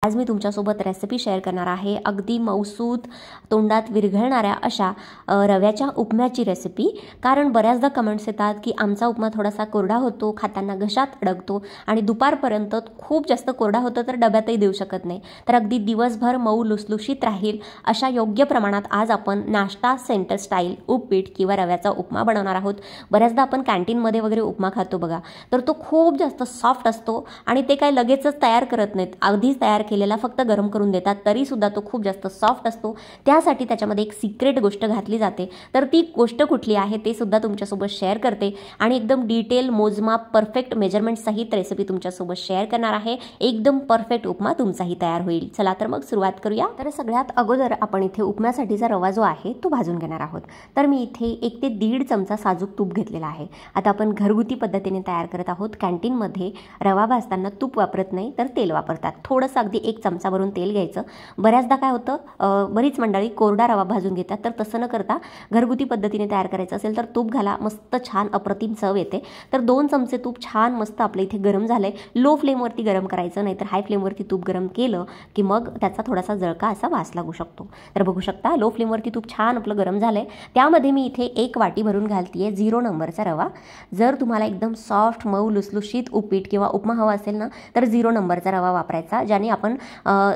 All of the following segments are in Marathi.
आज मी तुमच्यासोबत रेसिपी शेअर करणार आहे अगदी मऊसूत तोंडात विरघळणाऱ्या अशा रव्याच्या उपम्याची रेसिपी। कारण बऱ्याचदा कमेंट्स येतात की आमचा उपमा थोडासा कोरडा होतो, खाताना घशात अडकतो आणि दुपारपर्यंत खूप जास्त कोरडा होतो तर डब्यातही देऊ शकत नाही, तर अगदी दिवसभर मऊ लुसलुशीत राहील अशा योग्य प्रमाणात आज आपण नाश्ता सेंटर स्टाईल उपीट किंवा रव्याचा उपमा बनवणार आहोत। बऱ्याचदा आपण कॅन्टीनमध्ये वगैरे उपमा खातो बघा, तर तो खूप जास्त सॉफ्ट असतो आणि ते काय लगेचच तयार करत नाहीत, आधीच तयार केलेला फक्त गरम करून देतात, तरी सुद्धा तो खूप जास्त सॉफ्ट असतो। त्यासाठी त्याच्यामध्ये एक सिक्रेट गोष्ट घातली जाते, तर ती गोष्ट कुठली आहे ते सुद्धा तुमच्यासोबत शेअर करते आणि एकदम डिटेल मोजमाप परफेक्ट मेजरमेंट सहित रेसिपी तुमच्यासोबत शेअर करणार आहे। एकदम परफेक्ट उपमा तुमचाही तयार होईल। चला तर मग सुरुवात करूया। तर सगळ्यात अगोदर आपण इथे उपम्यासाठीचा रवा जो आहे तो भाजून घेणार आहोत। तर मी इथे 1 ते 1.5 चमचा साजूक तूप घेतलेला आहे। आता आपण घरगुती पद्धतीने तयार करत आहोत। कॅन्टीनमध्ये रवा भाजताना तूप वापरत नाही तर तेल वापरतात। थोडंसं अगदी 1 चमचा भरून तेल घ्यायचं। बऱ्याचदा काय होतं, बरीच मंडळी कोरडा रवा भाजून घेतात, तर तसं न करता घरगुती पद्धतीने तयार करायचं असेल तर तूप घाला, मस्त छान अप्रतिम चव येते। तर 2 चमचे तूप छान मस्त आपल्या इथे गरम झालंय। लो फ्लेमवरती गरम करायचं, नाहीतर हाय फ्लेमवरती तूप गरम केलं की मग त्याचा थोडासा जळका असा वास लागू शकतो। तर बघू शकता लो फ्लेमवरती तूप छान आपलं गरम झालंय। त्यामध्ये मी इथे 1 वाटी भरून घालतीये 0 नंबरचा रवा। जर तुम्हाला एकदम सॉफ्ट मऊ लुसलुशीत उपीट किंवा उपमा हवा असेल ना तर 0 नंबरचा रवा वापरायचा, ज्याने आपण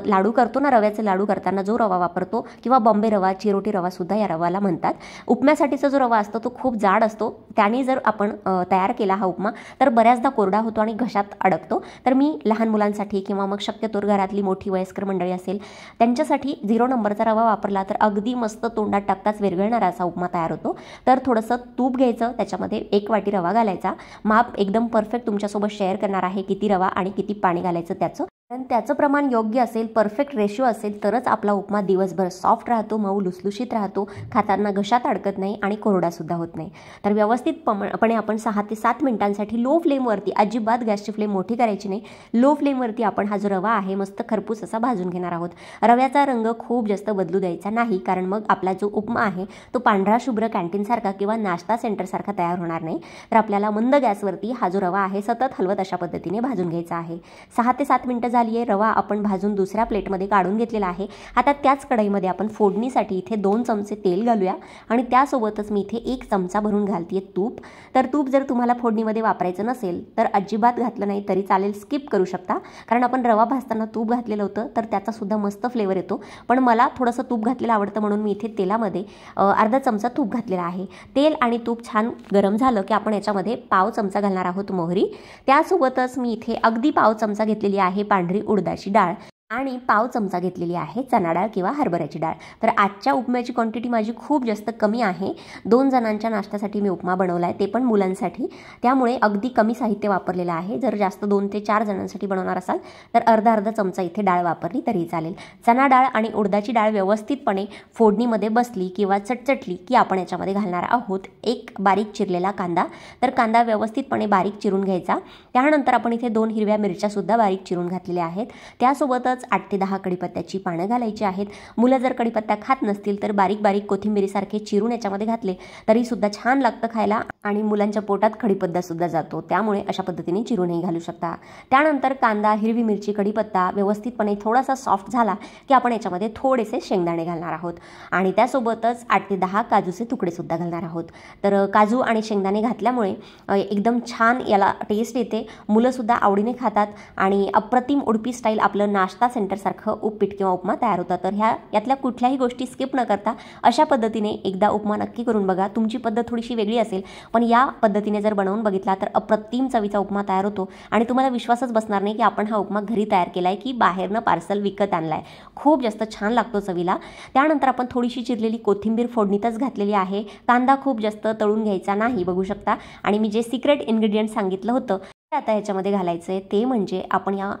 लाडू करतो ना, रव्याचे लाडू करताना जो रवा वापरतो किंवा बॉम्बे रवा, चिरोटी रवा सुद्धा या रवाला म्हणतात। उपम्यासाठीचा जो रवा असतो तो खूप जाड असतो, त्याने जर आपण तयार केला हा उपमा तर बऱ्याचदा कोरडा होतो आणि घशात अडकतो। तर मी लहान मुलांसाठी किंवा मग शक्यतो घरातली मोठी वयस्कर मंडळी असेल त्यांच्यासाठी 0 नंबरचा रवा वापरला तर अगदी मस्त तोंडात टाकताच विरघळणारा असा उपमा तयार होतो। तर थोडंसं तूप घ्यायचं, त्याच्यामध्ये 1 वाटी रवा घालायचा। माप एकदम परफेक्ट तुमच्यासोबत शेअर करणार आहे, किती रवा आणि किती पाणी घालायचं त्याचं, कारण त्याचं प्रमाण योग्य असेल, परफेक्ट रेशिओ असेल तरच आपला उपमा दिवसभर सॉफ्ट राहतो, मऊ लुसलुशीत राहतो, खाताना घशात अडकत नाही आणि कोरडा सुद्धा होत नाही। तर व्यवस्थितपणे आपण 6 ते 7 मिनिटांसाठी लो फ्लेमवरती, अजिबात गॅसची फ्लेम मोठी करायची नाही, लो फ्लेमवरती आपण हा जो रवा आहे मस्त खरपूस असा भाजून घेणार आहोत। रव्याचा रंग खूप जास्त बदलू द्यायचा नाही, कारण मग आपला जो उपमा आहे तो पांढरा शुभ्र कॅन्टीनसारखा किंवा नाश्ता सेंटरसारखा तयार होणार नाही। तर आपल्याला मंद गॅसवरती हा जो रवा आहे सतत हलवत अशा पद्धतीने भाजून घ्यायचा आहे। 6 ते 7 मिनिटं झाली आहे, रवा आपण भाजून दुसऱ्या प्लेटमध्ये काढून घेतलेला आहे। आता त्याच कढईमध्ये आपण फोडणीसाठी इथे 2 चमचे तेल घालूया आणि त्यासोबतच मी इथे 1 चमचा भरून घालतीये तूप। तर तूप जर तुम्हाला फोडणीमध्ये वापरायचं नसेल तर अजिबात घातलं नाही तरी चालेल, स्किप करू शकता, कारण आपण रवा भाजताना तूप घातलेलं होतं तर त्याचा सुद्धा मस्त फ्लेवर येतो। पण मला थोडंसं तूप घातलेलं आवडतं म्हणून मी इथे तेलामध्ये अर्धा चमचा तूप घातलेला आहे। तेल आणि तूप छान गरम झालं की आपण याच्यामध्ये पाव चमचा घालणार आहोत मोहरी। त्यासोबतच मी इथे अगदी पाव चमचा घेतलेली आहे पांढरी उडदाची डाळ आणि पाव चमचा घेतलेली आहे चणा डाळ किंवा हरभऱ्याची डाळ। तर आजच्या उपम्याची क्वांटिटी माझी खूप जास्त कमी आहे। 2 जणांच्या नाश्त्यासाठी मी उपमा बनवला आहे, ते पण मुलांसाठी, त्यामुळे अगदी कमी साहित्य वापरलेलं आहे। जर जास्त 2 ते 4 जणांसाठी बनवणार असाल तर अर्धा चमचा इथे डाळ वापरली तरी चालेल। चणा डाळ आणि उडदाची डाळ व्यवस्थितपणे फोडणीमध्ये बसली किंवा चटचटली की आपण याच्यामध्ये घालणार आहोत 1 बारीक चिरलेला कांदा। तर कांदा व्यवस्थितपणे बारीक चिरून घ्यायचा। त्यानंतर आपण इथे 2 हिरव्या मिरच्या सुद्धा बारीक चिरून घातलेल्या आहेत। त्यासोबतच 8 ते 10 कढीपत्त्याची पानं घालायची आहेत। मुलं जर कढीपत्ता खात नसतील तर बारीक बारीक कोथिंबीरीसारखे चिरून याच्यामध्ये घातले तरी सुद्धा छान लागतं खायला आणि मुलांच्या पोटात कढीपत्ता सुद्धा जातो, त्यामुळे अशा पद्धतीने चिरूनही घालू शकता। त्यानंतर कांदा, हिरवी मिरची, कढीपत्ता व्यवस्थितपणे थोडासा सॉफ्ट झाला की आपण याच्यामध्ये थोडेसे शेंगदाणे घालणार आहोत आणि त्यासोबतच 8 ते 10 काजूचे तुकडे सुद्धा घालणार आहोत। तर काजू आणि शेंगदाणे घातल्यामुळे एकदम छान याला टेस्ट येते, मुलं सुद्धा आवडीने खातात आणि अप्रतिम उडपी स्टाईल आपलं नाश्ता सेंटरसारखं उपीट किंवा उपमा तयार होतं। तर यातल्या कुठल्याही गोष्टी स्किप न करता अशा पद्धतीने एकदा उपमा नक्की करून बघा। तुमची पद्धत थोडीशी वेगळी असेल पण या पद्धतीने जर बनवून बघितला तर अप्रतिम चवीचा उपमा तयार होतो आणि तुम्हाला विश्वासच बसणार नाही की आपण हा उपमा घरी तयार केलाय की बाहेरनं पार्सल विकत आणलाय। खूप जास्त छान लागतो चवीला। त्यानंतर आपण थोडीशी चिरलेली कोथिंबीर फोडणीतच घातलेली आहे। कांदा खूप जास्त तळून घ्यायचा नाही, बघू शकता। आणि मी जे सिक्रेट इन्ग्रेडियंट सांगितलं होतं ते आता याच्यामध्ये घालायचं आहे, ते म्हणजे आपण या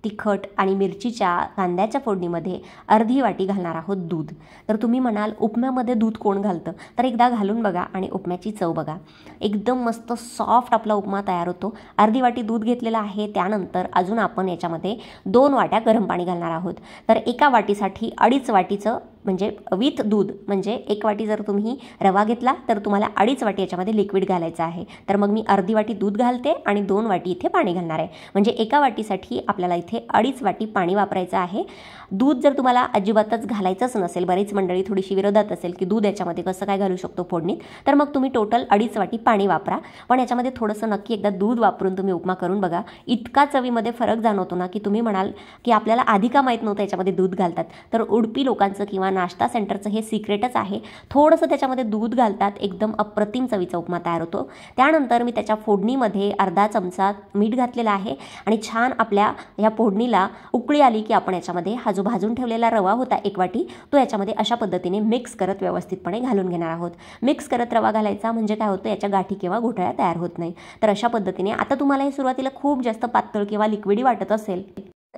तिखट आणि मिरचीच्या कांद्याच्या फोडणीमध्ये अर्धी वाटी घालणार आहोत दूध। तर तुम्ही म्हणाल उपम्यामध्ये दूध कोण घालतं, तर एकदा घालून बघा आणि उपम्याची चव बघा, एकदम मस्त सॉफ्ट आपला उपमा तयार होतो। अर्धी वाटी दूध घेतलेलं आहे। त्यानंतर अजून आपण याच्यामध्ये 2 वाट्या गरम पाणी घालणार आहोत। तर एका वाटीसाठी 2.5 वाटीचं म्हणजे विथ दूध, म्हणजे 1 वाटी जर तुम्ही रवा घेतला तर तुम्हाला 2.5 वाटी याच्यामध्ये लिक्विड घालायचं आहे. तर मग मी अर्धी वाटी दूध घालते आणि 2 वाटी इथे पाणी घालणार आहे. म्हणजे 1 वाटीसाठी आपल्याला इथे 2.5 वाटी पाणी वापरायचं आहे. दूध जर तुम्हाला अजिबातच घालायचंच नसेल, बरीच मंडळी थोडीशी विरोधात असेल की दूध याच्यामध्ये कसं काय घालू शकतो फोडणीत, तर मग तुम्ही टोटल 2.5 वाटी पाणी वापरा. पण याच्यामध्ये थोडंसं नक्की एकदा दूध वापरून तुम्ही उपमा करून बघा. इतका चवीमध्ये फरक जाणवतो ना की तुम्ही म्हणाल की आपल्याला आधी का माहीत नव्हतं याच्यामध्ये दूध घालतात. तर उडपी लोकांचं किंवा नाश्ता सेंटरचं हे सिक्रेटच आहे. थोडंसं त्याच्यामध्ये दूध घालतात, एकदम अप्रतिम चवीचा उपमा तयार होतो. त्यानंतर मी त्याच्या फोडणीमध्ये अर्धा चमचा मीठ घातलेला आहे आणि छान आपल्या ह्या फोडणीला उकळी आली की आपण याच्यामध्ये हा जो भाजून ठेवलेला रवा होता 1 वाटी, तो याच्यामध्ये अशा पद्धतीने मिक्स करत व्यवस्थितपणे घालून घेणार आहोत. मिक्स करत रवा घालायचा, म्हणजे काय होतं, याच्या गाठी किंवा घोटाळ्या तयार होत नाही. तर अशा पद्धतीने आता तुम्हाला हे सुरुवातीला खूप जास्त पातळ किंवा लिक्विडी वाटत असेल,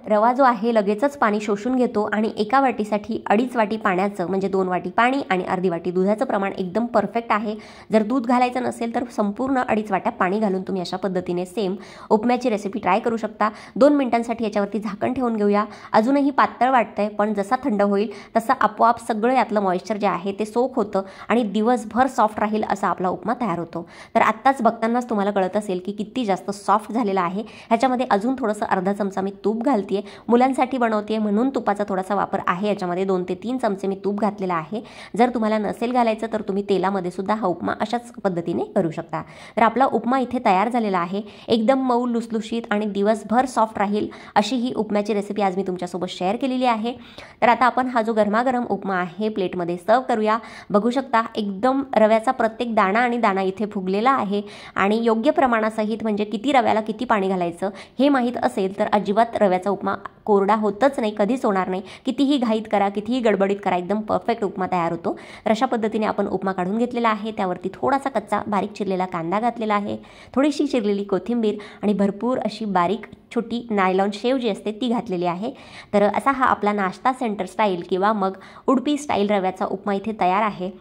रवा जो आहे लगेचच पाणी शोषून घेतो आणि 1 वाटीसाठी 2.5 वाटी पाण्याचं, म्हणजे 2 वाटी पाणी आणि अर्धी वाटी दुधाचं प्रमाण एकदम परफेक्ट आहे. जर दूध घालायचं नसेल तर संपूर्ण 2.5 वाट्या पाणी घालून तुम्ही अशा पद्धतीने सेम उपम्याची रेसिपी ट्राय करू शकता. 2 मिनिटांसाठी याच्यावरती झाकण ठेवून घेऊया. अजूनही पातळ वाटतंय, पण जसा थंड होईल तसा आपोआप सगळं यातलं मॉइश्चर जे आहे ते सोक होतं आणि दिवसभर सॉफ्ट राहील असा आपला उपमा तयार होतो. तर आत्ताच बघतानाच तुम्हाला कळत असेल की किती जास्त सॉफ्ट झालेला आहे. ह्याच्यामध्ये अजून थोडंसं अर्धा चमचा मी तूप घालते. मुलांसाठी बनवते म्हणून तुपाचा थोडासा वापर आहे. याच्यामध्ये 2 ते 3 चमचे मी तूप घातलेला आहे. जर तुम्हाला नसेल घालायचं तर तुम्ही तेलामध्ये सुद्धा हा उपमा अशाच पद्धतीने करू शकता. तर आपला उपमा इथे तयार झालेला आहे. एकदम मऊ लुसलुशीत आणि दिवसभर सॉफ्ट राहील अशी ही उपम्याची रेसिपी आज मी तुमच्यासोबत शेअर केलेली आहे. तर आता आपण हा जो गरमागरम उपमा आहे प्लेटमध्ये सर्व करूया. बघू शकता एकदम रव्याचा प्रत्येक दाणा आणि दाणा इथे फुगलेला आहे आणि योग्य प्रमाणासहित, म्हणजे किती रव्याला किती पाणी घालायचं हे माहीत असेल तर अजिबात रव्याचा उपमा कोरडा होतच नाही, कधीच होणार नाही. कितीही घाईत करा, कितीही गडबडीत करा, एकदम परफेक्ट उपमा तयार होतो. तर अशा पद्धतीने आपण उपमा काढून घेतलेला आहे. त्यावरती थोडासा कच्चा बारीक चिरलेला कांदा घातलेला आहे, थोडीशी चिरलेली कोथिंबीर आणि भरपूर अशी बारीक छोटी नायलॉन शेव जी असते ती घातलेली आहे. तर असा हा आपला नाश्ता सेंटर स्टाईल किंवा मग उडपी स्टाईल रव्याचा उपमा इथे तयार आहे.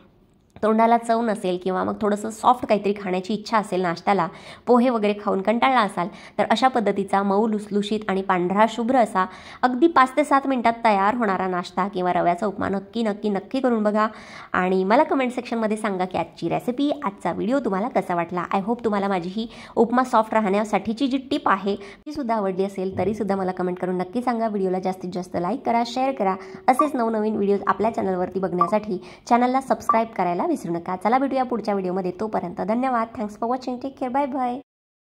तोंडाला चव नसेल किंवा मग थोडंसं सॉफ्ट काहीतरी खाण्याची इच्छा असेल, नाश्त्याला पोहे वगैरे खाऊन कंटाळला असाल तर अशा पद्धतीचा मऊ लुसलुशीत आणि पांढरा शुभ्र असा अगदी 5 ते 7 मिनिटात तयार होणारा नाश्ता किंवा रव्याचा उपमा नक्की नक्की नक्की करून बघा आणि मला कमेंट सेक्शनमध्ये सांगा की आजची रेसिपी, आजचा व्हिडिओ तुम्हाला कसा वाटला. आय होप तुम्हाला माझी ही उपमा सॉफ्ट राहण्यासाठीची जी टिप आहे ती सुद्धा आवडली असेल. तरीसुद्धा मला कमेंट करून नक्की सांगा. व्हिडिओला जास्तीत जास्त लाईक करा, शेअर करा. असेच नवनवीन व्हिडिओज आपल्या चॅनलवरती बघण्यासाठी चॅनलला सबस्क्राईब करायला विसरू नका. चला भेटूया पुढच्या व्हिडिओमध्ये. तोपर्यंत धन्यवाद. Thanks for watching. Take care. Bye bye.